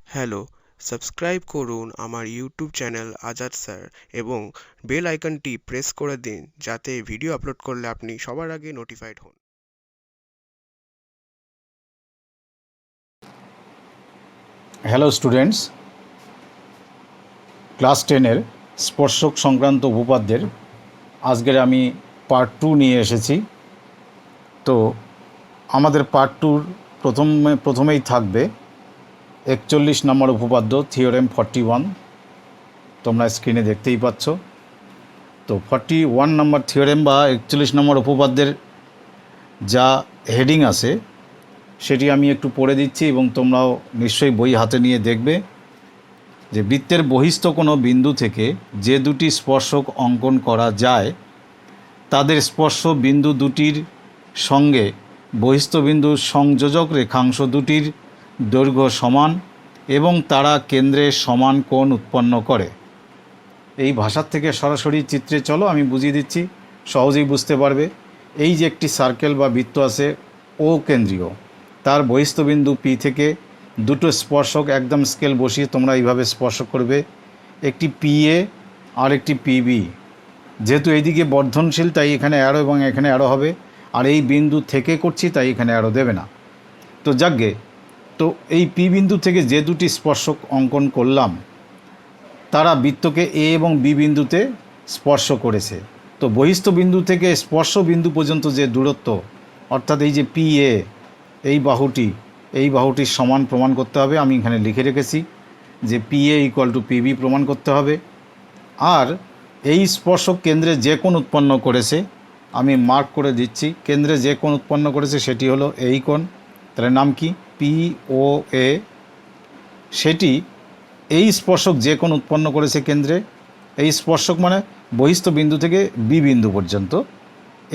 Hello, subscribe করুন আমার YouTube channel Azad sir এবং বেল আইকনটি প্রেস করে দিন যাতে ভিডিও আপলোড করলে আপনি সবার আগে নোটিফাইড হন। হ্যালো স্টুডেন্টস, ক্লাস 10-এর স্পর্শক সংক্রান্ত উপপাদ্যের আজকের আমি পার্ট 2 নিয়ে এসেছি। তো আমাদের পার্ট 2-র প্রথমেই থাকবে 41 নম্বর উপপাদ্য, থিওরেম 41। তোমরা স্ক্রিনে দেখতেই পাচ্ছ। তো 41 নম্বর থিওরেম বা 41 নম্বর উপপাদ্যের যা হেডিং আছে সেটি আমি একটু পড়ে দিচ্ছি এবং তোমরাও নিশ্চয়ই বই হাতে নিয়ে দেখবে যে বৃত্তের বহিস্থ কোনো বিন্দু থেকে যে দুটি স্পর্শক অঙ্কন করা যায় তাদের স্পর্শ বিন্দু দুটির সঙ্গে বহিস্থ বিন্দুর সংযোজক রেখাংশ দুটির দৈর্ঘ্য সমান এবং তারা কেন্দ্রে সমান কোণ উৎপন্ন করে। এই ভাষার থেকে সরাসরি চিত্রে চলো, আমি বুঝিয়ে দিচ্ছি, সহজেই বুঝতে পারবে। এই যে একটি সার্কেল বা বৃত্ত আছে ও কেন্দ্রীয়, তার বহিস্থ বিন্দু পি থেকে দুটো স্পর্শক একদম স্কেল বসিয়ে তোমরা এইভাবে স্পর্শ করবে, একটি পি এ আর একটি পিবি। যেহেতু এইদিকে বর্ধনশীল তাই এখানে অ্যারো এবং এখানে অ্যারো হবে, আর এই বিন্দু থেকে করছি তাই এখানে অ্যারো দেবে না। তো যাকগে, তো এই পি বিন্দু থেকে যে দুটি স্পর্শক অঙ্কন করলাম তারা বৃত্তকে এ এবং বি বিন্দুতে স্পর্শ করেছে। তো বহিস্থ বিন্দু থেকে স্পর্শ বিন্দু পর্যন্ত যে দূরত্ব, অর্থাৎ এই যে পি এ, এই বাহুটির সমান প্রমাণ করতে হবে। আমি এখানে লিখে রেখেছি যে P A equal to PB প্রমাণ করতে হবে। আর এই স্পর্শক কেন্দ্রে যে কোণ উৎপন্ন করেছে, আমি মার্ক করে দিচ্ছি, কেন্দ্রে যে কোণ উৎপন্ন করেছে সেটি হলো এই কোণ। তাহলে নাম কি? পি ও এ। সেটি এই স্পর্শক যে কোণ উৎপন্ন করেছে কেন্দ্রে, এই স্পর্শক মানে বহিস্থ বিন্দু থেকে বি বিন্দু পর্যন্ত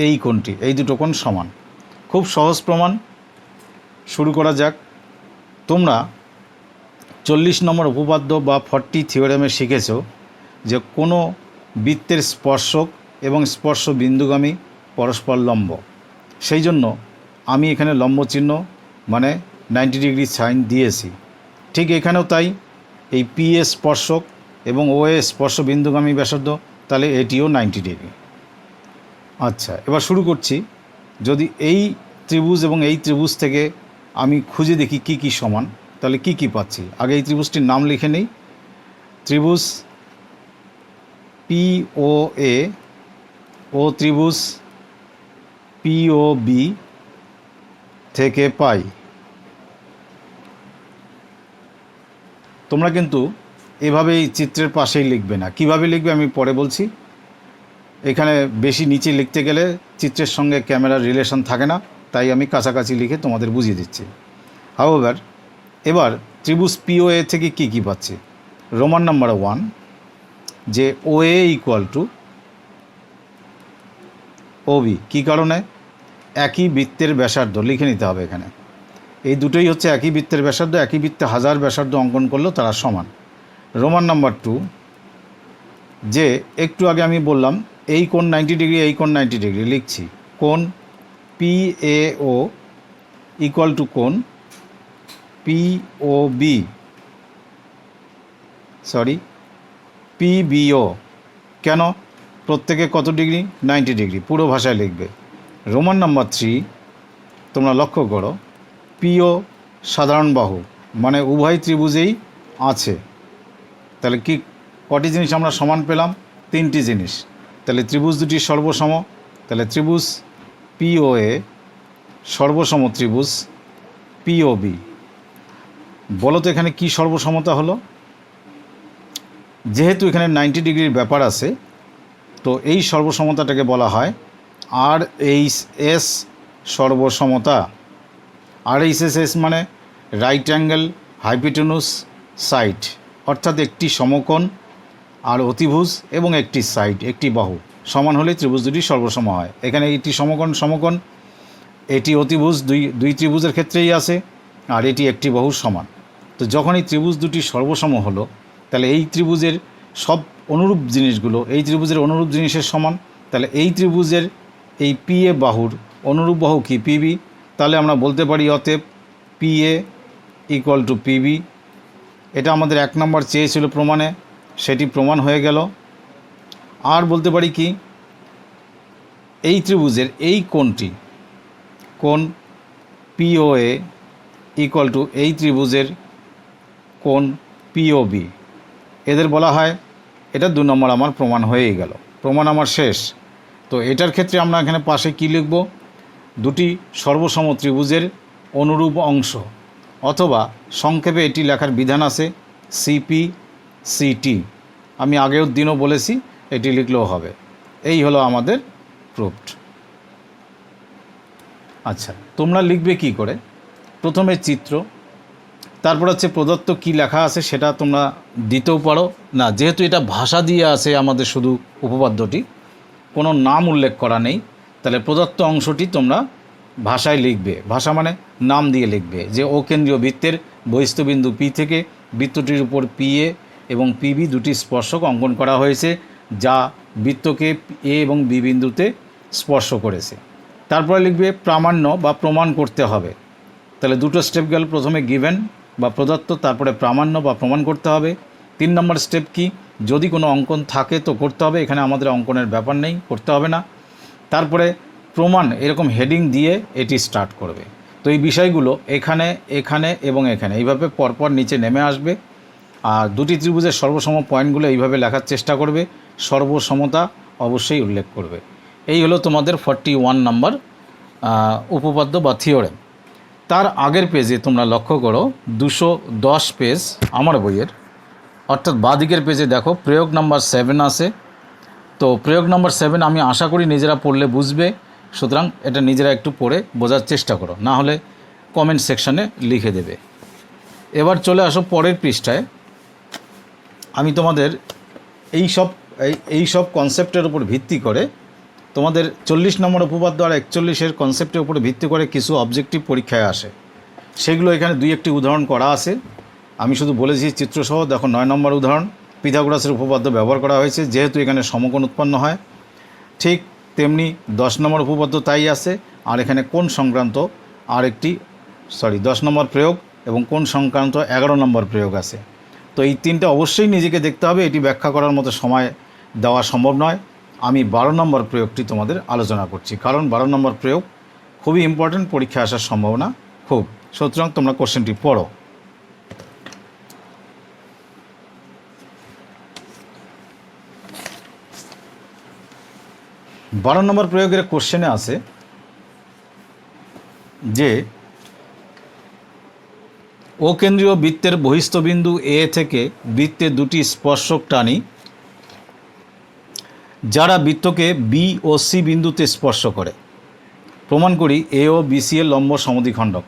এই কোণটি, এই দুটো কোণ সমান। খুব সহজ প্রমাণ, শুরু করা যাক। তোমরা 40 নম্বর উপপাদ্য বা 40 থিওরেমে শিখেছ যে কোনো বৃত্তের স্পর্শক এবং স্পর্শ বিন্দুগামী পরস্পর লম্ব। সেই জন্য আমি এখানে লম্ব চিহ্ন মানে 90 ডিগ্রি সাইন দিয়েছি। ঠিক এখানেও তাই, এই পি এ স্পর্শক এবং ও এ স্পর্শ বিন্দুগামী ব্যাসার্ধ, তাহলে এটিও 90 ডিগ্রি। আচ্ছা, এবার শুরু করছি। যদি এই ত্রিভুজ এবং এই ত্রিভুজ থেকে আমি খুঁজে দেখি কি কি সমান, তাহলে কি কি পাচ্ছি। আগে এই ত্রিভুজটির নাম লিখে নেই। ত্রিভুজ পি ও এ ও ত্রিভুজ পি ও বি থেকে পাই। তোমরা কিন্তু এভাবেই চিত্রের পাশেই লিখবে না। কিভাবে লিখবে আমি পরে বলছি। এখানে বেশি নিচে লিখতে গেলে চিত্রের সঙ্গে ক্যামেরার রিলেশন থাকে না, তাই আমি কাছাকাছি লিখে তোমাদের বুঝিয়ে দিচ্ছি। হাউএভার, এবার ত্রিভুজ পিওএ থেকে কি কি পাচ্ছি। রোমান নাম্বার 1, যে ও এ ইকুয়াল টু ও বি। কী কারণে? একই বৃত্তের ব্যাসার্ধ লিখে নিতে হবে এখানে। এই দুটোই হচ্ছে একই বৃত্তের ব্যাসার্ধ, একই বৃত্তে 1000 ব্যাসার্ধ অঙ্কন করলেও তারা সমান। রোমান নাম্বার 2, যে একটু আগে আমি বললাম এই কোণ 90 ডিগ্রি, এই কোণ 90 ডিগ্রি লিখছি। কোণ P A O equal to কোণ P O B, sorry P B O. কেন? প্রত্যেকে কত ডিগ্রি? 90 ডিগ্রি, পুরো ভাষায় লিখবে। রোমান নাম্বার 3, তোমরা লক্ষ্য করো, পিও সাধারণ বাহু মানে উভয় ত্রিভুজেই আছে। তাহলে কি কটি জিনিস আমরা সমান পেলাম? 3টি জিনিস। তাহলে ত্রিভুজ দুটি সর্বসম। তাহলে ত্রিভুজ পিওএ সর্বসম ত্রিভুজ পিওবি। বলো তো এখানে কি সর্বসমতা হলো? যেহেতু এখানে 90 ডিগ্রির ব্যাপার আছে, তো এই সর্বসমতাটাকে বলা হয় আর এইচ এস সর্বসমতা। আর এইচ এস মানে রাইট অ্যাঙ্গেল হাইপোটেনুস সাইড, অর্থাৎ একটি সমকোণ আর অতিভুজ এবং একটি সাইড, একটি বাহু সমান হলে ত্রিভুজ দুটি সর্বসম হয়। এখানে এটি সমকোণ, এটি অতিভুজ, দুই ত্রিভুজের ক্ষেত্রেই আছে, আর এটি একটি বাহু সমান। তো যখন এই ত্রিভুজ দুটি সর্বসম হলো, তাহলে এই ত্রিভুজের সব অনুরূপ জিনিসগুলো এই ত্রিভুজের অনুরূপ জিনিসের সমান। তাহলে এই ত্রিভুজের এই পি এ বাহুর অনুরূপ বাহু কি? পিবি। তাহলে আমরা বলতে পারি অতএব P A equal to PB. এটা আমাদের 1 নম্বর চেয়েছিল প্রমাণে, সেটি প্রমাণ হয়ে গেল। আর বলতে পারি কি, এই ত্রিভুজের এই কোণটি, কোণ POA ইকুয়াল টু এই ত্রিভুজের কোণ POB, এদের বলা হয়। এটা 2 নম্বর আমার প্রমাণ হয়েই গেল, প্রমাণ আমার শেষ। তো এটার ক্ষেত্রে আমরা এখানে পাশে কি লিখব, দুটি সর্বসম ত্রিভুজের অনুরূপ অংশ, অথবা সংক্ষেপে এটি লেখার বিধান আছে CPCT। আমি আগের দিনও বলেছি, এটি লিখলেও হবে। এই হলো আমাদের প্রুফড। আচ্ছা, তোমরা লিখবে কি করে? প্রথমে চিত্র, তারপর হচ্ছে প্রদত্ত কি লেখা আছে সেটা তোমরা দিতেও পারো। না, যেহেতু এটা ভাষা দিয়ে আছে আমাদের শুধু উপপাদ্যটি, কোনো নাম উল্লেখ করা নেই, তাহলে প্রদত্ত অংশটি তোমরা ভাষায় লিখবে। ভাষা মানে নাম দিয়ে লিখবে যে ও কেন্দ্রীয় বৃত্তের বহিস্থবিন্দু P থেকে বৃত্তটির উপর PA এবং PB দুটি স্পর্শক অঙ্কন করা হয়েছে, যা বৃত্তকে A এবং B বিন্দুতে স্পর্শ করেছে। তারপরে লিখবে প্রামাণ্য বা প্রমাণ করতে হবে। তাহলে দুটো স্টেপ গেল, প্রথমে গিভেন বা প্রদত্ত, তারপরে প্রামাণ্য বা প্রমাণ করতে হবে। 3 নম্বর স্টেপ কি, যদি কোনো অঙ্কন থাকে তো করতে হবে, এখানে আমাদের অঙ্কনের ব্যাপার নেই, করতে হবে না। তারপরে প্রমাণ এরকম হেডিং দিয়ে এটি স্টার্ট করবে। তো এই বিষয়গুলো এখানে, এখানে এবং এখানে এইভাবে পরপর নিচে নেমে আসবে। আর দুটি ত্রিভুজের সর্বসম পয়েন্টগুলো এইভাবে লেখার চেষ্টা করবে, সর্বসমতা অবশ্যই উল্লেখ করবে। এই হলো তোমাদের 41 নম্বর উপপাদ্য বা থিওরেম। তার আগের পেজে তোমরা লক্ষ্য করো, 210 পেজ আমার বইয়ের, অর্থাৎ বাঁদিকের পেজে দেখো প্রয়োগ নাম্বার 7 আছে। তো প্রয়োগ নাম্বার 7 আমি আশা করি নিজেরা পড়লে বুঝবে, সুতরাং এটা নিজেরা একটু পড়ে বোঝার চেষ্টা করো, না হলে কমেন্ট সেকশানে লিখে দেবে। এবার চলে আসো পরের পৃষ্ঠায়। আমি তোমাদের এই সব কনসেপ্টের উপর ভিত্তি করে তোমাদের 40 নম্বর উপপাদ্য আর 41-এর কনসেপ্টের উপরে ভিত্তি করে কিছু অবজেক্টিভ পরীক্ষায় আসে, সেগুলো এখানে 2-1টি উদাহরণ করা আছে। আমি শুধু বলেছি চিত্রসহ। দেখো 9 নম্বর উদাহরণ, পিথাগোরাসের উপপাদ্য ব্যবহার করা হয়েছে, যেহেতু এখানে সমকোণ উৎপন্ন হয়। ঠিক তেমনি 10 নম্বর উপপাদ্য তাই আছে। আর এখানে কোণ সংক্রান্ত আরেকটি 10 নম্বর প্রয়োগ এবং কোণ সংক্রান্ত 11 নম্বর প্রয়োগ আছে। তো এই 3টে অবশ্যই নিজেকে দেখতে হবে, এটি ব্যাখ্যা করার মতো সময় দেওয়া সম্ভব নয়। আমি 12 নম্বর প্রয়োগটি তোমাদের আলোচনা করছি, কারণ 12 নম্বর প্রয়োগ খুবই ইম্পর্ট্যান্ট, পরীক্ষায় আসার সম্ভাবনা খুব। সুতরাং তোমরা কোশ্চেনটি পড়ো। বারো নম্বর প্রয়োগের কোশ্চেনে আছে যে ও কেন্দ্রীয় বৃত্তের বহিস্থবিন্দু A থেকে বৃত্তে দুটি স্পর্শক টানি, যারা বৃত্তকে B ও C বিন্দুতে স্পর্শ করে। প্রমাণ করি A ও BC এর লম্ব সমদ্বিখণ্ডক।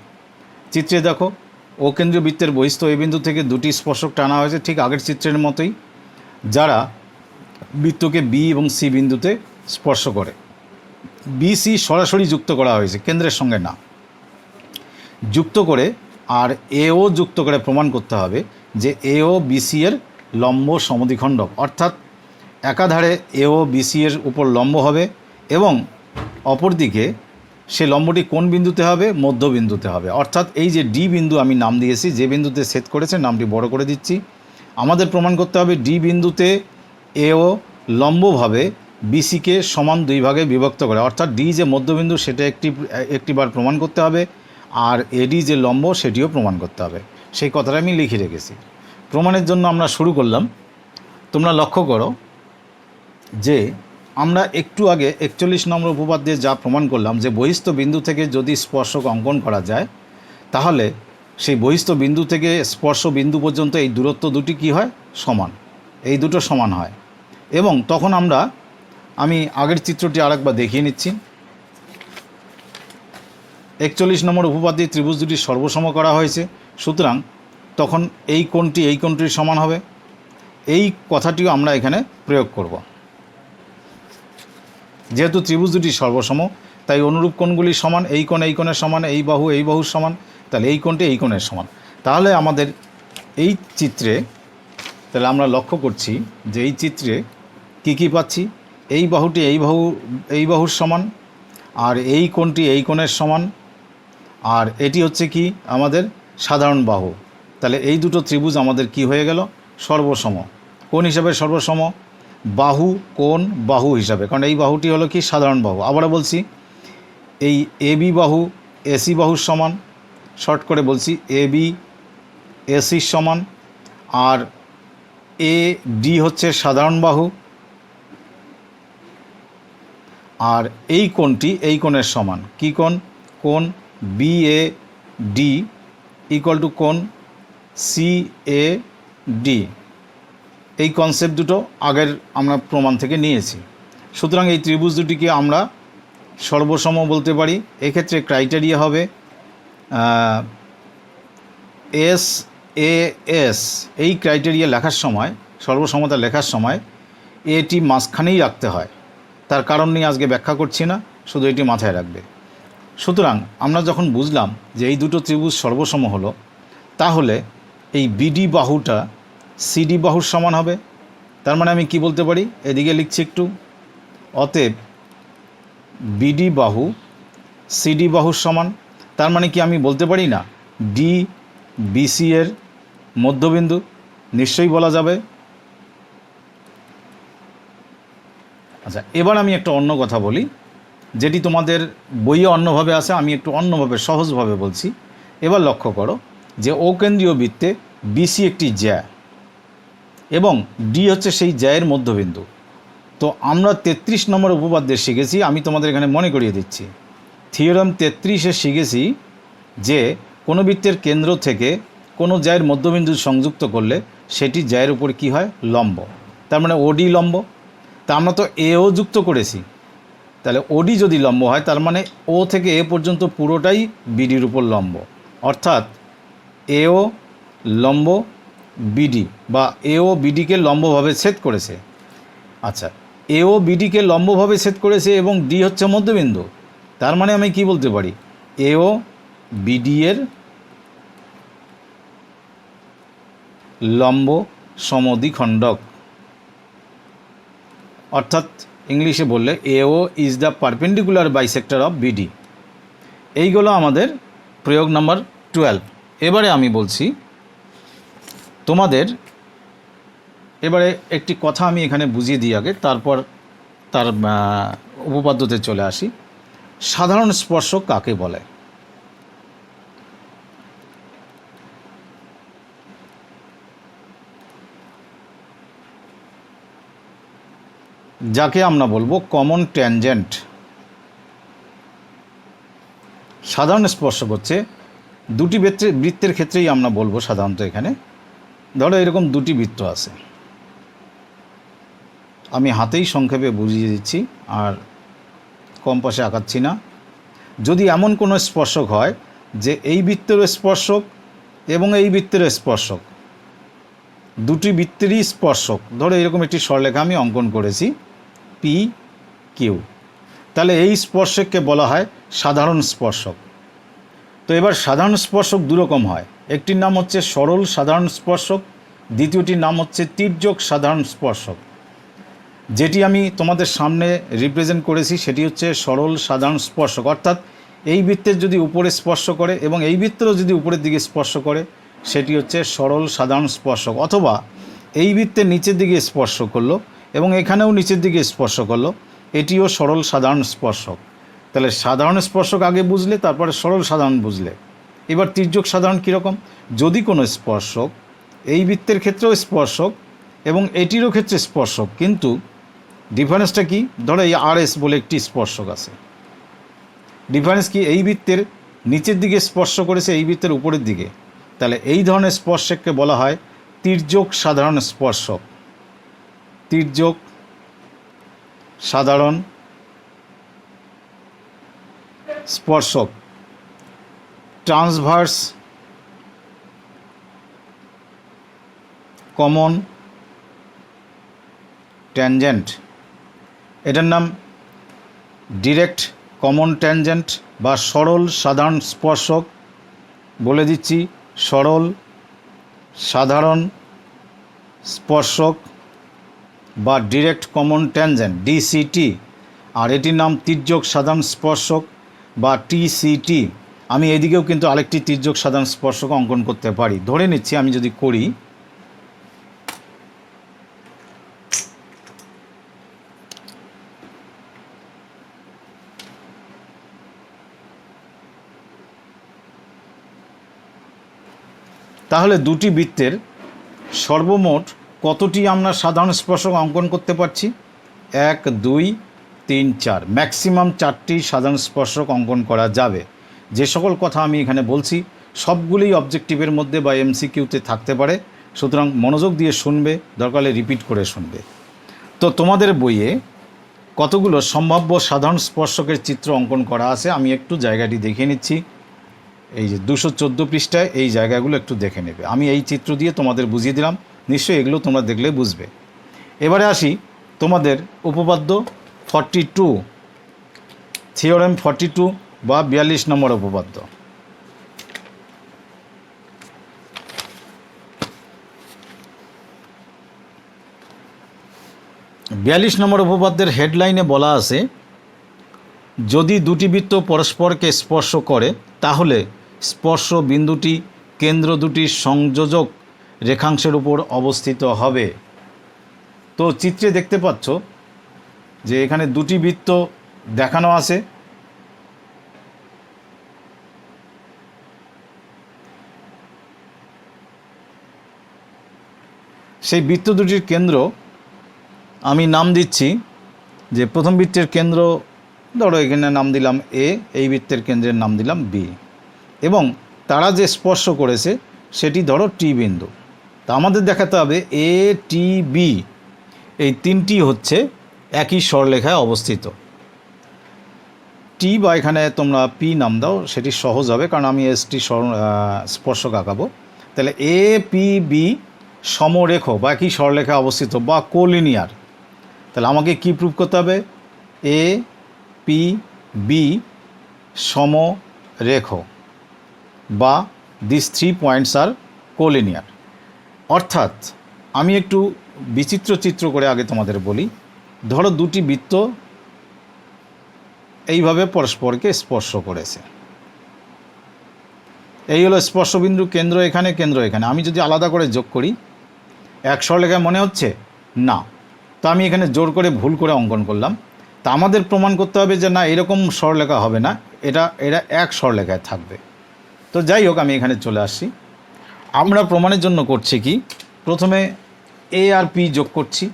চিত্রে দেখো ও কেন্দ্রীয় বৃত্তের বহিস্থ A বিন্দু থেকে দুটি স্পর্শক টানা হয়েছে, ঠিক আগের চিত্রের মতোই, যারা বৃত্তকে B এবং C বিন্দুতে স্পর্শ করে। BC সরাসরি যুক্ত করা হয়েছে, কেন্দ্রের সঙ্গে না, যুক্ত করে আর AO যুক্ত করে প্রমাণ করতে হবে যে AO BC এর লম্ব সমদ্বিখণ্ডক, অর্থাৎ একাধারে AO BC এর উপর লম্ব হবে এবং অপরদিকে সে লম্বটি কোন বিন্দুতে হবে? মধ্যবিন্দুতে হবে। অর্থাৎ এই যে D বিন্দু আমি নাম দিয়েছি, যে বিন্দুতে ছেদ করেছে নামটি বড় করে দিচ্ছি। আমাদের প্রমাণ করতে হবে D বিন্দুতে AO লম্বভাবে BCকে সমান 2 ভাগে বিভক্ত করে, অর্থাৎ D যে মধ্যবিন্দু সেটা একটিবার প্রমাণ করতে হবে, আর AD যে লম্ব সেটিও প্রমাণ করতে হবে। সেই কথাটা আমি লিখে রেখেছি। প্রমাণের জন্য আমরা শুরু করলাম। তোমরা লক্ষ্য করো যে আমরা একটু আগে 41 নম্বর উপপাদ্যে যা প্রমাণ করলাম যে বহিস্থ বিন্দু থেকে যদি স্পর্শক অঙ্কন করা যায়, তাহলে সেই বহিস্থ বিন্দু থেকে স্পর্শ বিন্দু পর্যন্ত এই দূরত্ব দুটি কি হয়? সমান। এই দুটো সমান হয়। এবং তখন আমি আগের চিত্রটি আরেকবার দেখিয়ে নিচ্ছি। 41 নম্বর উপপাদ্যে ত্রিভুজ দুটি সর্বসম করা হয়েছে, সুতরাং তখন এই কোণটির সমান হবে। এই কথাটিও আমরা এখানে প্রয়োগ করব। যেহেতু ত্রিভুজ দুটি সর্বসম, তাই অনুরূপ কোণগুলি সমান। এই কোণ এই কোণের সমান, এই বাহুর সমান, তাহলে এই কোণটি এই কোণের সমান। তাহলে আমাদের এই চিত্রে তাহলে আমরা লক্ষ্য করছি যে এই চিত্রে কি পাচ্ছি? এই বাহুটি এই বাহুর সমান, আর এই কোণটি এই কোণের সমান, আর এটি হচ্ছে কি আমাদের সাধারণ বাহু। তাহলে এই দুটো ত্রিভুজ আমাদের কি হয়ে গেল? সর্বসম। কোন হিসাবে সর্বসম? বাহু কোণ বাহু হিসাবে, কারণ এই বাহুটি হলো কি সাধারণ বাহু। আবারও বলছি, এই এবি বাহু এসি বাহুর সমান, শর্ট করে বলছি এবি এসির সমান, আর এ ডি হচ্ছে সাধারণ বাহু, আর এই কোণটি এই কোণের সমান। কি কোণ? কোণ B A D equal to কোণ সি এ ডি। এই কনসেপ্ট দুটো আগের আমরা প্রমাণ থেকে নিয়েছি। সুতরাং এই ত্রিভুজ দুটিকে আমরা সর্বসম বলতে পারি। এক্ষেত্রে ক্রাইটেরিয়া হবে এস এ এস। এই ক্রাইটেরিয়া লেখার সময়, সর্বসমতা লেখার সময় এটি মাঝখানেই রাখতে হয়। তার কারণ নিয়ে আজকে ব্যাখ্যা করছি না, শুধু এটি মাথায় রাখবে। সুতরাং আমরা যখন বুঝলাম যে এই দুটো ত্রিভুজ সর্বসম হলো, তাহলে এই বিডি বাহুটা সিডি বাহুর সমান হবে। তার মানে আমি কি বলতে পারি? এদিকে লিখছি একটু, অতএব বিডি বাহু সিডি বাহুর সমান। তার মানে কি আমি বলতে পারি না ডি বিসি এর মধ্যবিন্দু? নিশ্চয়ই বলা যাবে। আচ্ছা, এবার আমি একটা অন্য কথা বলি, যেটি তোমাদের বইয়ে অন্যভাবে আছে, আমি একটু অন্যভাবে সহজভাবে বলছি। এবার লক্ষ্য করো যে অকেন্দ্রীয় বৃত্তে বিসি একটি জ্যা এবং ডি হচ্ছে সেই জ্যায়ের মধ্যবিন্দু। তো আমরা 33 নম্বর উপপাদ্যে শিখেছি, আমি তোমাদের এখানে মনে করিয়ে দিচ্ছি, থিওরাম 33-এ শিখেছি যে কোনো বৃত্তের কেন্দ্র থেকে কোনো জ্যায়ের মধ্যবিন্দু সংযুক্ত করলে সেটি জ্যায়ের উপর কি হয়? লম্ব। তার মানে ওডি লম্ব। তা আমরা তো এও যুক্ত করেছি, তাহলে ওডি যদি লম্ব হয় তার মানে ও থেকে এ পর্যন্ত পুরোটাই বিডির উপর লম্ব। অর্থাৎ এও লম্ব বিডি, বা এও বিডিকে লম্বভাবে ছেদ করেছে। আচ্ছা, এও বিডিকে লম্বভাবে ছেদ করেছে এবং ডি হচ্ছে মধ্যবিন্দু। তার মানে আমি কি বলতে পারি? এও বিডি এর লম্ব সমদ্বিখণ্ডক। অর্থাৎ ইংলিশে বললে এও is the perpendicular bisector of BD. এইগুলো আমাদের প্রয়োগ নাম্বার 12। এবারে আমি বলছি তোমাদের, এবারে একটি কথা আমি এখানে বুঝিয়ে দিই আগে, তারপর তার উপপাদ্যতে চলে আসি। সাধারণ স্পর্শক কাকে বলে? যাকে আমরা বলবো কমন ট্যানজেন্ট। সাধারণ স্পর্শক হচ্ছে দুটি বৃত্তের ক্ষেত্রেই আমরা বলবো সাধারণত। এখানে ধরো এরকম দুটি বৃত্ত আছে, আমি হাতেই সংক্ষেপে বুঝিয়ে দিচ্ছি আর কম্পাসে আঁকাচ্ছি না। যদি এমন কোনো স্পর্শক হয় যে এই বৃত্তের স্পর্শক এবং এই বৃত্তের স্পর্শক, দুটি বৃত্তেরই স্পর্শক, ধরো এরকম একটি সরলরেখা আমি অঙ্কন করেছি পি কিউ, তাহলে এই স্পর্শককে বলা হয় সাধারণ স্পর্শক। তো এবার সাধারণ স্পর্শক দুরকম হয়, একটির নাম হচ্ছে সরল সাধারণ স্পর্শক, দ্বিতীয়টির নাম হচ্ছে তির্যক সাধারণ স্পর্শক। যেটি আমি তোমাদের সামনে রিপ্রেজেন্ট করেছি সেটি হচ্ছে সরল সাধারণ স্পর্শক। অর্থাৎ এই বৃত্তের যদি উপরে স্পর্শ করে এবং এই বৃত্তেরও যদি উপরের দিকে স্পর্শ করে সেটি হচ্ছে সরল সাধারণ স্পর্শক। অথবা এই বৃত্তের নিচের দিকে স্পর্শ করলো এবং এখানেও নিচের দিকে স্পর্শ করলো, এটিও সরল সাধারণ স্পর্শক। তাহলে সাধারণ স্পর্শক আগে বুঝলে, তারপরে সরল সাধারণ বুঝলে। এবার তির্যক সাধারণ কীরকম? যদি কোনো স্পর্শক এই বৃত্তের ক্ষেত্রেও স্পর্শক এবং এটিরও ক্ষেত্রে স্পর্শক, কিন্তু ডিফারেন্সটা কি? ধরো এই আর এস বলে একটি স্পর্শক আছে, ডিফারেন্স কি? এই বৃত্তের নিচের দিকে স্পর্শ করেছে এই বৃত্তের উপরের দিকে, তাহলে এই ধরনের স্পর্শককে বলা হয় তির্যক সাধারণ স্পর্শক। তির্যক সাধারণ স্পর্শক। ট্রান্সভার্স কমন ট্যানজেন্ট, এটার নাম ডিরেক্ট কমন ট্যানজেন্ট বা সরল সাধারণ স্পর্শক। বলে দিচ্ছি, সরল সাধারণ স্পর্শক বা ডিরেক্ট কমন ট্যানজেন্ট ডিসিটি, আর এটির নাম তির্যক সাধারণ স্পর্শক বা টিসিটি। আমি এদিকেও কিন্তু আরেকটি তির্যক সাধারণ স্পর্শক অঙ্কন করতে পারি। ধরে নিচ্ছি আমি যদি করি, তাহলে দুটি বৃত্তের সর্বমোট কতটি আমরা সাধারণ স্পর্শক অঙ্কন করতে পারছি? 1 2 3 4, ম্যাক্সিমাম 4টি সাধারণ স্পর্শক অঙ্কন করা যাবে। যে সকল কথা আমি এখানে বলছি সবগুলোই অবজেক্টিভের মধ্যে বা এমসিকিউতে থাকতে পারে, সুতরাং মনোযোগ দিয়ে শুনবে, দরকার হলে রিপিট করে শুনবে। তো তোমাদের বইয়ে কতগুলো সম্ভাব্য সাধারণ স্পর্শকের চিত্র অঙ্কন করা আছে, আমি একটু জায়গাটি দেখে নিচ্ছি। এই যে 214 পৃষ্ঠায় এই জায়গাগুলো একটু দেখে নেবে। আমি এই চিত্র দিয়ে তোমাদের বুঝিয়ে দিলাম, নিশ্চয়ই এগুলো তোমরা দেখলে বুঝবে। এবারে আসি তোমাদের উপপাদ্য 42, থিওরেম 42 বা 42 নম্বর উপপাদ্য। বিয়াল্লিশ নম্বর উপপাদ্যের হেডলাইনে বলা আছে, যদি দুটি বৃত্ত পরস্পরকে স্পর্শ করে তাহলে স্পর্শ বিন্দুটি কেন্দ্র দুটির সংযোজক রেখাংশের উপর অবস্থিত হবে। তো চিত্রে দেখতে পাচ্ছ যে এখানে দুটি বৃত্ত দেখানো আছে। সেই বৃত্ত দুটির কেন্দ্র আমি নাম দিচ্ছি, যে প্রথম বৃত্তের কেন্দ্র ধরো এখানে নাম দিলাম এ, এই বৃত্তের কেন্দ্রের নাম দিলাম বি, এবং তারা যে স্পর্শ করেছে সেটি ধরো টি বিন্দু। তা আমাদের দেখাতে হবে এ টি বি এই তিনটি হচ্ছে একই সরলরেখায় অবস্থিত। টি বা এখানে তোমরা পি নাম দাও, সেটি সহজ হবে, কারণ আমি এসটি স্পর্শক আঁকাবো। তাহলে এ পি বি সমরেখ বা একই সরলরেখায় অবস্থিত বা কোলিনিয়ার। তাহলে আমাকে কি প্রুভ করতে হবে? এ পি বি সমরেখ বা দিস 3 পয়েন্টস আর কোলিনিয়ার। অর্থাৎ আমি একটু বিচিত্র চিত্র করে আগে তোমাদের বলি। ধরো দুটি বৃত্ত এইভাবে পরস্পরকে স্পর্শ করেছে, এই হলো স্পর্শবিন্দু, কেন্দ্র এখানে, কেন্দ্র এখানে। আমি যদি আলাদা করে যোগ করি এক সরলরেখায় মনে হচ্ছে না, তো আমি এখানে জোর করে ভুল করে অঙ্কন করলাম। তা আমাদের প্রমাণ করতে হবে যে না, এরকম সরলরেখা হবে না, এরা এক সরলরেখায় থাকবে। তো যাই হোক, আমি এখানে চলে আসছি। আমরা প্রমাণের জন্য করছি কি, প্রথমে এ আর পি যোগ করছি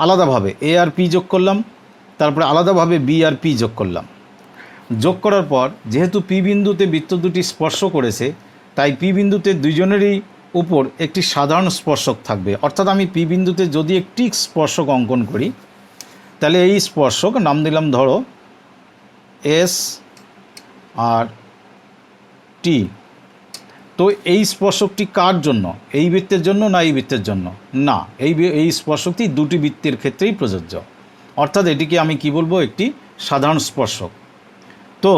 আলাদাভাবে, এ আর পি যোগ করলাম, তারপরে আলাদাভাবে বি আর পি যোগ করলাম। যোগ করার পর যেহেতু পি বিন্দুতে বৃত্ত দুটি স্পর্শ করেছে, তাই পি বিন্দুতে দুইজনেরই উপর একটি সাধারণ স্পর্শক থাকবে। অর্থাৎ আমি পি বিন্দুতে যদি একটি স্পর্শক অঙ্কন করি, তাহলে এই স্পর্শক নাম দিলাম ধরো এস আর টি। তো এই স্পর্শকটি কার জন্য? এই বৃত্তের জন্য না এই বৃত্তের জন্য? না, এই স্পর্শকটি দুটি বৃত্তের ক্ষেত্রেই প্রযোজ্য। অর্থাৎ এটিকে আমি কি বলবো? একটি সাধারণ স্পর্শক। তো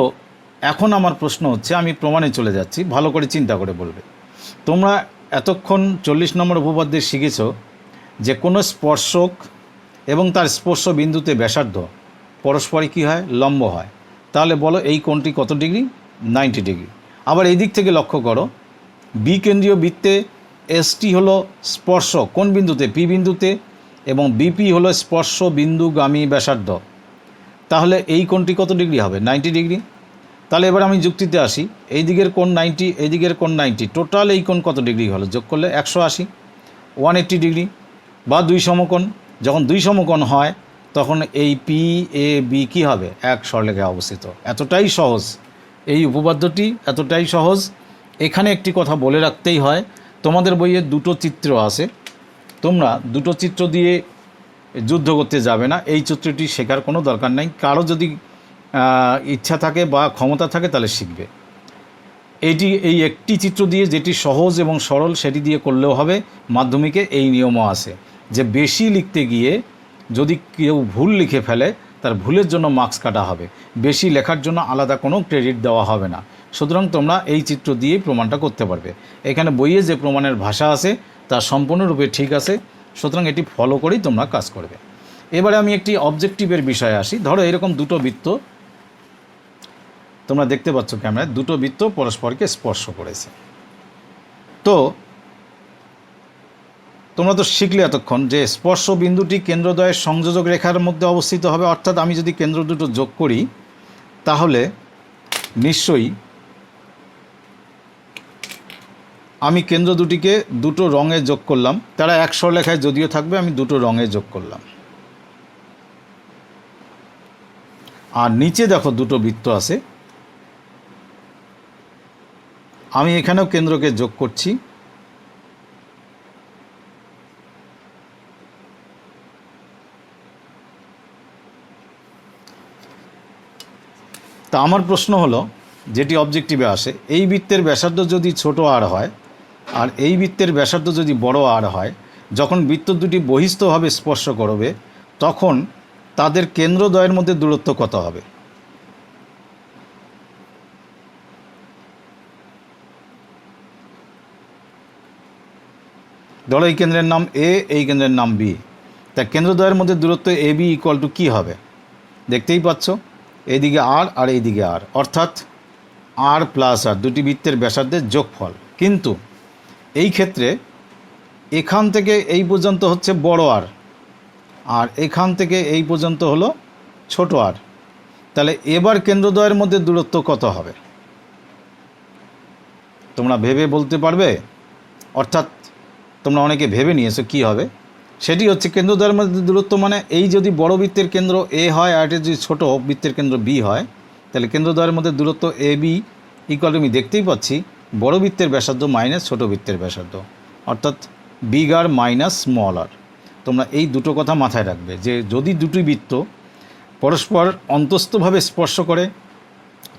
এখন আমার প্রশ্ন হচ্ছে, আমি প্রমাণে চলে যাচ্ছি, ভালো করে চিন্তা করে বলবে। তোমরা এতক্ষণ 40 নম্বর উপপাদ্যে শিখেছ যে কোনো স্পর্শক এবং তার স্পর্শ বিন্দুতে ব্যাসার্ধ পরস্পরই কী হয়? লম্ব হয়। তাহলে বলো এই কোণটি কত ডিগ্রি? 90 ডিগ্রি। আবার এই দিক থেকে লক্ষ্য করো, বি কেন্দ্রীয় বৃত্তে এসটি হলো স্পর্শক কোন বিন্দুতে? পি বিন্দুতে, এবং বিপি হলো স্পর্শ বিন্দুগামী ব্যাসার্ধ। তাহলে এই কোণটি কত ডিগ্রি হবে? 90 ডিগ্রি। তাহলে এবার আমি যুক্তিতে আসি, এই দিকের কোণ 90, এই দিকের কোণ 90, টোটাল এই কোণ কত ডিগ্রি হলো? যোগ করলে 180, 180 ডিগ্রি বা দুই সমকোণ। যখন দুই সমকোণ হয় তখন এই পি এ বি কী হবে? এক সরলরেখায় অবস্থিত। এতটাই সহজ এই উপপাদ্যটি, এতটাই সহজ। এখানে একটি কথা বলে রাখতেই হয়, তোমাদের বইয়ে দুটো চিত্র আছে, তোমরা দুটো চিত্র দিয়ে যুদ্ধ করতে যাবে না। এই চিত্রটি শেখার কোনো দরকার নেই। কারো যদি ইচ্ছা থাকে বা ক্ষমতা থাকে তাহলে শিখবে। এই একটি চিত্র দিয়ে যেটি সহজ এবং সরল সেটি দিয়ে করলেও হবে। মাধ্যমিকে এই নিয়মও আছে যে বেশি লিখতে গিয়ে যদি কেউ ভুল লিখে ফেলে তার ভুলের জন্য মার্কস কাটা হবে, বেশি লেখার জন্য আলাদা কোনো ক্রেডিট দেওয়া হবে না। সুতরাং তোমরা এই চিত্র দিয়েই প্রমাণটা করতে পারবে। এখানে বইয়ে যে প্রমাণের ভাষা আছে তা সম্পূর্ণরূপে ঠিক আছে, সুতরাং এটি ফলো করেই তোমরা কাজ করবে। এবারে আমি একটি অবজেক্টিভের বিষয়ে আসি। ধরো এরকম দুটো বৃত্ত তোমরা দেখতে পাচ্ছ ক্যামেরায় দুটো বৃত্ত পরস্পরকে স্পর্শ করেছে। তো তোমরা তো শিখলে এতক্ষণ যে স্পর্শ বিন্দুটি কেন্দ্রদ্বয়ের সংযোজক রেখার মধ্যে অবস্থিত হবে, অর্থাৎ আমি যদি কেন্দ্র দুটো যোগ করি তাহলে নিশ্চয়ই আমি কেন্দ্র দুটিকে দুটো রঙে যোগ করলাম, তারা এক সরলরেখায় যদিও থাকবে, আমি দুটো রঙে যোগ করলাম। আর নিচে দেখো দুটো বৃত্ত আছে, আমি এখানেও কেন্দ্রকে যোগ করছি। তা আমার প্রশ্ন হলো, যেটি অবজেক্টিভে আসে, এই বৃত্তের ব্যাসার্ধ যদি ছোট আর হয় আর এই বৃত্তের ব্যাসার্ধ যদি বড় আর হয়, যখন বৃত্ত দুটি বহিস্থভাবে স্পর্শ করবে তখন তাদের কেন্দ্রদ্বয়ের মধ্যে দূরত্ব কত হবে? ধরো এই কেন্দ্রের নাম এ, এই কেন্দ্রের নাম বি, তা কেন্দ্রদ্বয়ের মধ্যে দূরত্ব এ বি ইকুয়াল টু কী হবে? দেখতেই পাচ্ছ, এইদিকে আর আর এইদিকে আর, অর্থাৎ আর প্লাস আর, দুটি বৃত্তের ব্যাসার্ধের যোগফল। কিন্তু এই ক্ষেত্রে এখান থেকে এই পর্যন্ত হচ্ছে বড় আর, আর এখান থেকে এই পর্যন্ত হলো ছোট আর, তাহলে এবার কেন্দ্রদ্বয়ের মধ্যে দূরত্ব কত হবে তোমরা ভেবে বলতে পারবে? অর্থাৎ তোমরা অনেকে ভেবে নিয়েছো কী হবে, সেটি হচ্ছে কেন্দ্রদ্বয়ের মধ্যে দূরত্ব মানে এই যদি বড় বৃত্তের কেন্দ্র এ হয় আর যদি ছোট বৃত্তের কেন্দ্র বি হয়, তাহলে কেন্দ্রদ্বয়ের মধ্যে দূরত্ব এ বি ইকুয়াল আমি দেখতেই পাচ্ছি বড় বৃত্তের ব্যাসার্ধ মাইনাস ছোট বৃত্তের ব্যাসার্ধ, অর্থাৎ বিগ আর মাইনাস স্মল আর। তোমরা এই দুটো কথা মাথায় রাখবে যে যদি দুটি বৃত্ত পরস্পর অন্তস্থভাবে স্পর্শ করে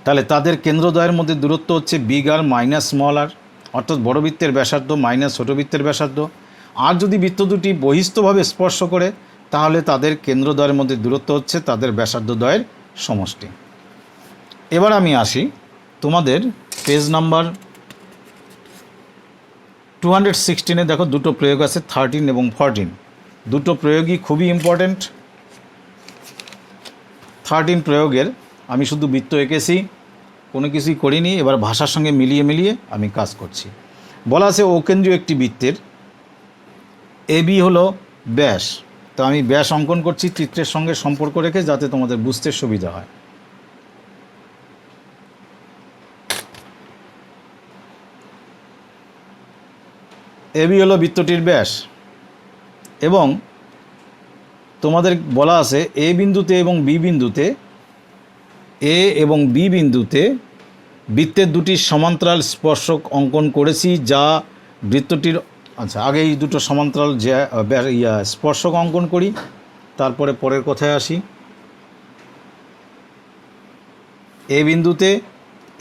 তাহলে তাদের কেন্দ্রদ্বয়ের মধ্যে দূরত্ব হচ্ছে বিগ আর মাইনাস স্মল আর, অর্থাৎ বড় বৃত্তের ব্যাসার্ধ মাইনাস ছোট বৃত্তের ব্যাসার্ধ। আর যদি বৃত্ত দুটি বহিস্থভাবে স্পর্শ করে তাহলে তাদের কেন্দ্রদ্বয়ের মধ্যে দূরত্ব হচ্ছে তাদের ব্যাসার্ধদ্বয়ের সমষ্টি। এবার আমি আসি তোমাদের পেজ নাম্বার 216-এ। দেখো দুটো প্রয়োগ আছে 13 এবং 14, দুটো প্রয়োগই খুবই ইম্পর্ট্যান্ট। 13 প্রয়োগের আমি শুধু বৃত্ত এঁকেছি, কোনো কিছুই করিনি, এবার ভাষার সঙ্গে মিলিয়ে মিলিয়ে আমি কাজ করছি। বলা আছে অকেন্দ্রীয় একটি বৃত্তের এবি হলো ব্যাস, তো আমি ব্যাস অঙ্কন করছি চিত্রের সঙ্গে সম্পর্ক রেখে, যাতে তোমাদের বুঝতে সুবিধা হয়। এবি হলো বৃত্তটির ব্যাস এবং তোমাদের বলা আছে এ বিন্দুতে এবং বি বিন্দুতে, এ এবং বি বিন্দুতে বৃত্তের দুটি সমান্তরাল স্পর্শক অঙ্কন করেছি, যা বৃত্তটির, আচ্ছা আগে এই দুটো সমান্তরাল স্পর্শক অঙ্কন করি, তারপরে পরের কথায় আসি। এ বিন্দুতে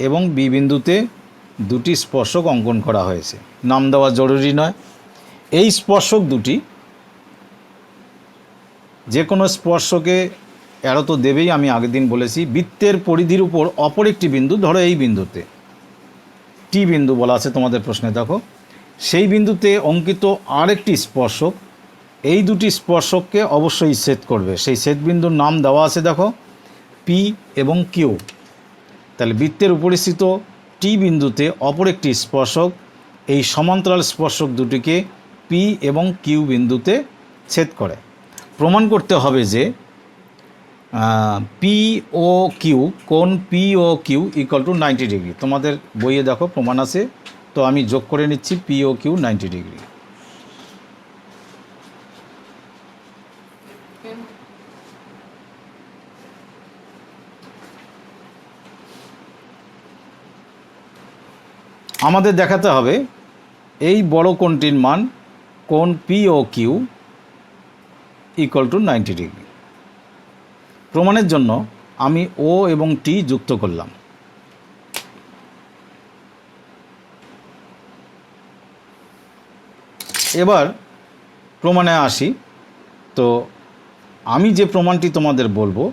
এবং বি বিন্দুতে দুটি স্পর্শক অঙ্কন করা হয়েছে, নাম দেওয়া জরুরি নয়। এই স্পর্শক দুটি যে কোনো স্পর্শকে অ্যারো তো দেবেই, আমি আগের দিন বলেছি। বৃত্তের পরিধির উপর অপর একটি বিন্দু, ধরো এই বিন্দুতে টি বিন্দু বলা আছে তোমাদের প্রশ্নে, দেখো সেই বিন্দুতে অঙ্কিত আরেকটি স্পর্শক এই দুটি স্পর্শককে অবশ্যই ছেদ করবে। সেই ছেদবিন্দুর নাম দেওয়া আছে দেখো পি এবং কিউ। তাহলে বৃত্তের উপরিস্থিত টি বিন্দুতে অপর একটি স্পর্শক এই সমান্তরাল স্পর্শক দুটিকে পি এবং কিউ বিন্দুতে ছেদ করে। প্রমাণ করতে হবে যে পি ও কিউ, কোণ P O Q equal to 90 degree. তোমাদের বইয়ে দেখো প্রমাণ আছে, তো আমি যোগ করে নিচ্ছি পি ও কিউ 90 ডিগ্রি। আমাদের দেখাতে হবে এই বড় কোণটির মান, কোণ P O Q equal to 90 degree. প্রমাণের জন্য আমি ও এবং টি যুক্ত করলাম। এবার প্রমাণে আসি। তো আমি যে প্রমাণটি তোমাদের বলবো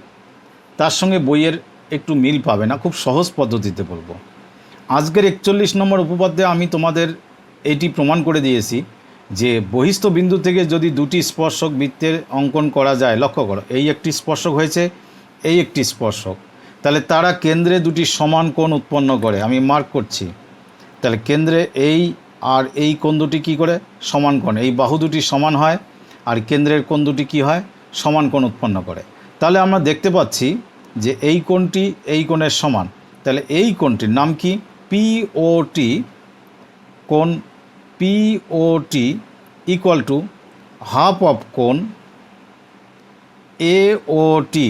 তার সঙ্গে বইয়ের একটু মিল পাবে না, খুব সহজ পদ্ধতিতে বলবো। আজকের 41 নম্বর উপপাদ্যে আমি তোমাদের এটি প্রমাণ করে দিয়েছি যে বহিস্থ বিন্দু থেকে যদি দুটি স্পর্শক বৃত্তের অঙ্কন করা যায়, লক্ষ্য করো এই একটি স্পর্শক হয়েছে, এই একটি স্পর্শক, তাহলে তারা কেন্দ্রে দুটি সমান কোণ উৎপন্ন করে। আমি মার্ক করছি। তাহলে কেন্দ্রে এই আর এই কোণ দুটি কী করে? সমান কোণ। এই বাহু দুটি সমান হয় আর কেন্দ্রের কোণ দুটি কী হয়? সমান কোণ উৎপন্ন করে। তাহলে আমরা দেখতে পাচ্ছি যে এই কোণটি এই কোণের সমান। তাহলে এই কোণটির নাম কি? পিওটি। কোণ পিওটি ইকুয়াল টু হাফ অফ কোণ এওটি।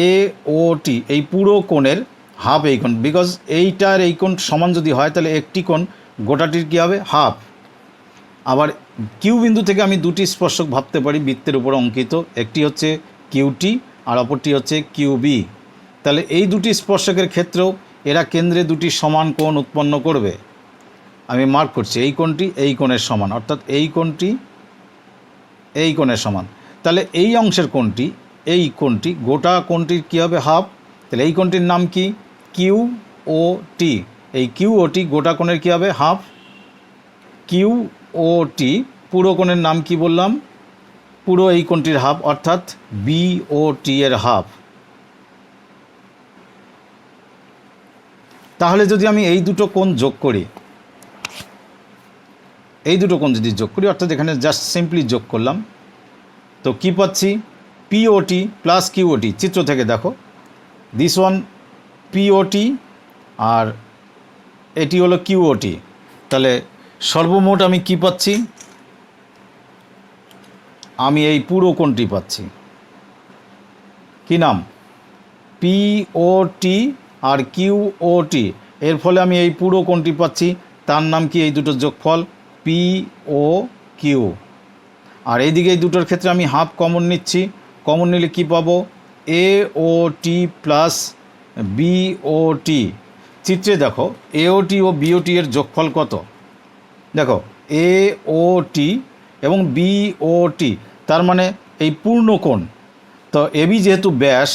এওটি এই পুরো কোণের হাফ এই কোণ, বিকজ এইটার এই কোণ সমান যদি হয় তাহলে একটি কোণ গোটাটির কী হবে? হাফ। আবার কিউ বিন্দু থেকে আমি দুটি স্পর্শক ভাবতে পারি বৃত্তের উপর অঙ্কিত, একটি হচ্ছে কিউটি আর অপরটি হচ্ছে কিউবি। তাহলে এই দুটি স্পর্শকের ক্ষেত্রেও এরা কেন্দ্রে দুটি সমান কোণ উৎপন্ন করবে। আমি মার্ক করছি, এই কোণটি এই কোণের সমান, অর্থাৎ এই কোণটি এই কোণের সমান। তাহলে এই অংশের কোণটি এই কোণটি গোটা কোণটির কী হবে? হাফ। তাহলে এই কোণটির নাম কি? কিউ ও টি। এই কিউ ও টি গোটা কোণের কী হবে? হাফ। কিউ ও টি পুরো কোণের নাম কি বললাম? পুরো এই কোণটির হাফ, অর্থাৎ বি ও টি এর হাফ। তাহলে যদি আমি এই দুটো কোণ যোগ করি, এই দুটো কোণ যদি যোগ করি, অর্থাৎ এখানে জাস্ট সিম্পলি যোগ করলাম, তো কী পাচ্ছি? পিওটি প্লাস কিউওটি। চিত্র থেকে দেখো, দিস ওয়ান পিওটি আর এটি হলো কিউওটি। তাহলে সর্বমোট আমি কি পাচ্ছি? আমি এই পুরো কোণটি পাচ্ছি। কি নাম? পিওটি আর কিউওটি। এর ফলে আমি এই পুরো কোণটি পাচ্ছি, তার নাম কি? এই দুটোর যোগফল পিও কিউ। আর এইদিকে এই দুটোর ক্ষেত্রে আমি হাফ কমন নিচ্ছি। কমন নিলে কি পাবো? এওটি প্লাস বিওটি। চিত্রে দেখো এওটি ও বিওটি এর যোগফল কত? দেখো এওটি এবং বিওটি, তার মানে এই পূর্ণ কোণ। তো এবি যেহেতু ব্যাস,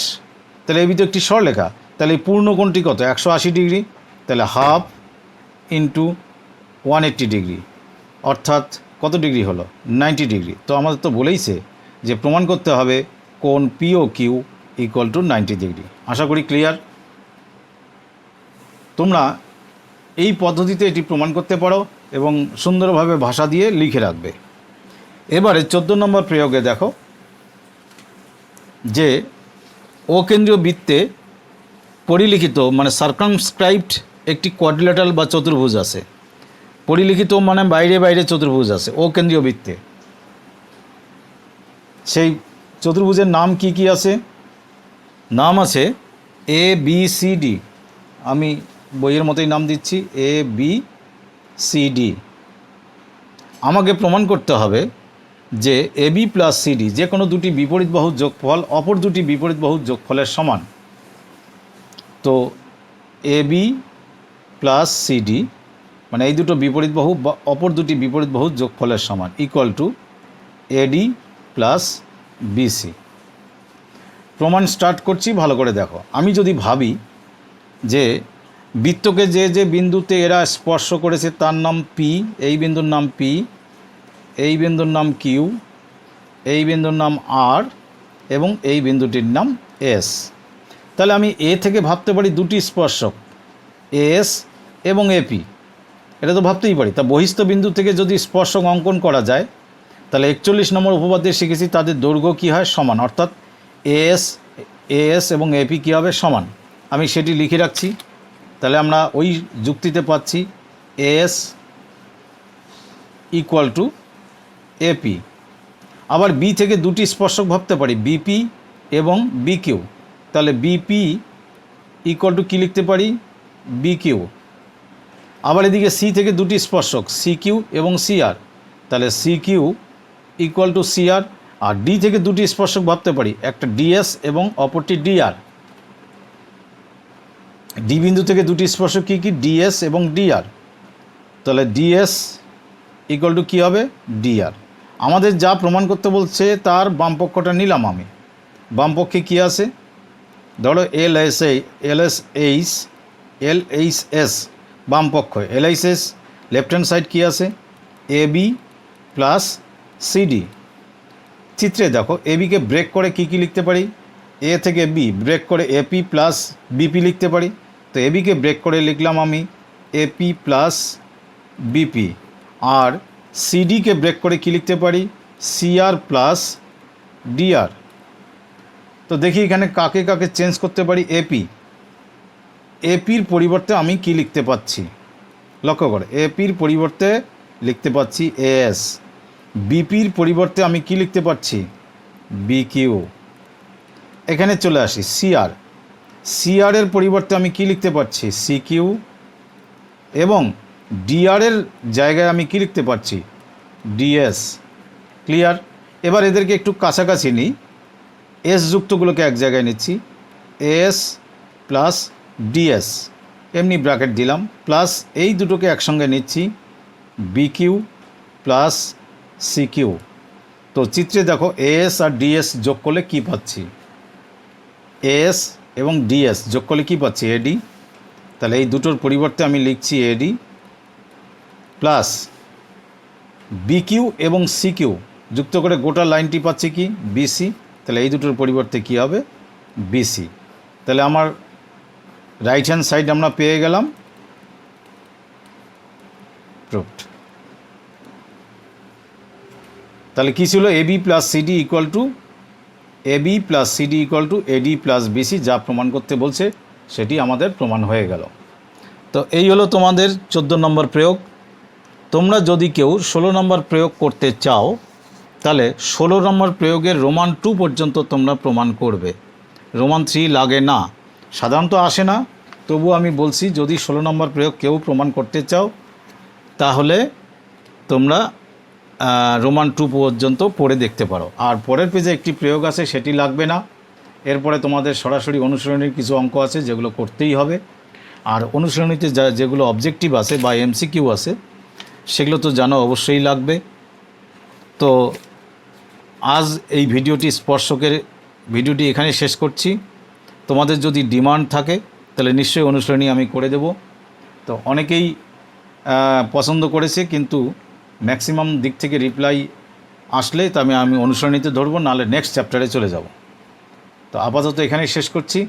তাহলে এবি তো একটি সরলরেখা, তাহলে এই পূর্ণ কোণটি কত? 180 ডিগ্রি। তাহলে হাফ ইন্টু 180 ডিগ্রি, অর্থাৎ কত ডিগ্রি হলো? 90 ডিগ্রি। তো আমাদের তো বলেইছে যে প্রমাণ করতে হবে কোণ পিও কিউ ইকুয়াল টু 90 ডিগ্রি। আশা করি ক্লিয়ার। তোমরা এই পদ্ধতিতে এটি প্রমাণ করতে পারো এবং সুন্দরভাবে ভাষা দিয়ে লিখে রাখবে। এবারে 14 নম্বর প্রয়োগে দেখো যে অকেন্দ্রীয় বৃত্তে পরিলিখিত মানে সার্কামস্ক্রাইবড একটি কোয়াড্রিল্যাটারাল বা চতুর্ভুজ আছে। পরিলিখিত মানে বাইরে বাইরে চতুর্ভুজ আছে অকেন্দ্রীয় বৃত্তে। সেই চতুর্ভুজের নাম কি কি আছে? নাম আছে এ বি সি ডি। আমি বইয়ের মতোই নাম দিচ্ছি, এ বি সি ডি। আমাকে প্রমাণ করতে হবে যে এ বি প্লাস সিডি যে কোনো দুটি বিপরীত বাহুর যোগফল অপর দুটি বিপরীত বাহুর যোগফলের সমান। তো এ বি প্লাস সিডি মানে এই দুটো বিপরীত বাহু বা অপর দুটি বিপরীত বাহুর যোগফলের সমান equal to AD plus BC. প্রমাণ স্টার্ট করছি, ভালো করে দেখো। আমি যদি ভাবি যে বৃত্তকে যে যে বিন্দুতে এরা স্পর্শ করেছে তার নাম পি, এই বিন্দুর নাম পি, এই বিন্দুর নাম কিউ, এই বিন্দুর নাম আর এবং এই বিন্দুটির নাম এস। তাহলে আমি এ থেকে ভাবতে পারি দুটি স্পর্শক এস এবং এপি, এটা তো ভাবতেই পারি। তা বহিস্থ বিন্দু থেকে যদি স্পর্শক অঙ্কন করা যায় তাহলে 41 নম্বর উপপাদ্যে শিখেছি তাদের দৈর্ঘ্য কী হয়? সমান, অর্থাৎ এএস এবং এপি কী হবে? সমান। আমি সেটি লিখে রাখছি। তাহলে আমরা ওই যুক্তিতে পাচ্ছি এএস ইকুয়াল টু এপি। আবার বি থেকে দুটি স্পর্শক ভাবতে পারি বিপি এবং বিকিউ। তাহলে বিপি ইকুয়াল টু কী লিখতে পারি? বিকিউ। আবার এদিকে সি থেকে দুটি স্পর্শক সিকিউ এবং সিআর, তাহলে সিকিউ ইকুয়াল টু সিআর। আর ডি থেকে দুটি স্পর্শক ভাবতে পারি, একটা ডিএস এবং অপরটি ডিআর। ডি বিন্দু থেকে দুটি স্পর্শক কী কী? ডিএস এবং ডিআর। তাহলে ডিএস ইকুয়াল টু কী হবে? ডিআর। আমাদের যা প্রমাণ করতে বলছে তার বামপক্ষটা নিলাম আমি। বামপক্ষে কী আছে? ধরো এলএইচএস বামপক্ষ, এলএইচএস লেফট হ্যান্ড সাইড কী আছে? AB plus CD. চিত্রে দেখো এবিকে ব্রেক করে কী কী লিখতে পারি? এ থেকে বি ব্রেক করে এপি প্লাস বিপি লিখতে পারি। তো এবিকে ব্রেক করে লিখলাম আমি এপি প্লাস বিপি। আর সিডিকে ব্রেক করে কি লিখতে পারি, সিআর প্লাস ডিআর। তো দেখি এখানে কাকে কাকে চেঞ্জ করতে পারি। এপির পরিবর্তে আমি কি লিখতে পাচ্ছি, লক্ষ্য করে, এপির পরিবর্তে লিখতে পাচ্ছি এএস। বিপির পরিবর্তে আমি কি লিখতে পাচ্ছি, বিকিউ। এখানে চলে আসি সিআরের পরিবর্তে আমি কি লিখতে পাচ্ছি, সিকিউ। এবং ডিআরের জায়গায় আমি কি লিখতে পাচ্ছি, ডিএস। ক্লিয়ার? এবার এদেরকে একটু কাছাকাছি নিই, এস যুক্তগুলোকে এক জায়গায় নিচ্ছি, এস প্লাস ডিএস এমনি ব্র্যাকেট দিলাম, প্লাস এই দুটোকে একসঙ্গে নিচ্ছি, বিকিউ প্লাস সিকিউ। তো চিত্রে দেখো এএস আর ডিএস যোগ করলে কী পাচ্ছি, এএস এবং ডিএস যোগ করলে কী পাচ্ছি, এডি। তাহলে এই দুটোর পরিবর্তে আমি লিখছি এডি প্লাস বিকিউ এবং সিকিউ যুক্ত করে গোটা লাইনটি পাচ্ছি কি, বিসি। তাহলে এই দুটোর পরিবর্তে কী হবে, বিসি। তাহলে আমার রাইট হ্যান্ড সাইড আমরা পেয়ে গেলাম, প্রুভড। তাহলে কী ছিল, AB plus CD equal to AB plus CD equal to AD plus BC, যা প্রমাণ করতে বলছে সেটি আমাদের প্রমাণ হয়ে গেল। তো এই হলো তোমাদের 14 নম্বর প্রয়োগ। তোমরা যদি কেউ 16 নম্বর প্রয়োগ করতে চাও তাহলে 16 নম্বর প্রয়োগের রোমান 2 পর্যন্ত তোমরা প্রমাণ করবে, রোমান 3 লাগে না, সাধারণত আসে না। তবু আমি বলছি যদি 16 নম্বর প্রয়োগ কেউ প্রমাণ করতে চাও তাহলে তোমরা রোমান 2 পর্যন্ত পড়ে দেখতে পারো। আর পরের পেজে একটি প্রয়োগ আছে, সেটি লাগবে না। এরপরে তোমাদের সরাসরি অনুশীলনীর কিছু অঙ্ক আছে যেগুলো করতেই হবে। আর অনুশীলনীতে যেগুলো অবজেক্টিভ আছে বা এমসিকিউ আছে সেগুলো তো জানো অবশ্যই লাগবে। তো আজ এই স্পর্শকের ভিডিওটি এখানে শেষ করছি। তোমাদের যদি ডিমান্ড থাকে তাহলে নিশ্চয়ই অনুশীলনী আমি করে দেব। তো অনেকেই পছন্দ করেছে, কিন্তু ম্যাক্সিমাম দিক থেকে রিপ্লাই আসলে তা আমি অনুশীলনীতে ধরবো, নাহলে নেক্সট চ্যাপ্টারে চলে যাব। তো আপাতত এখানেই শেষ করছি।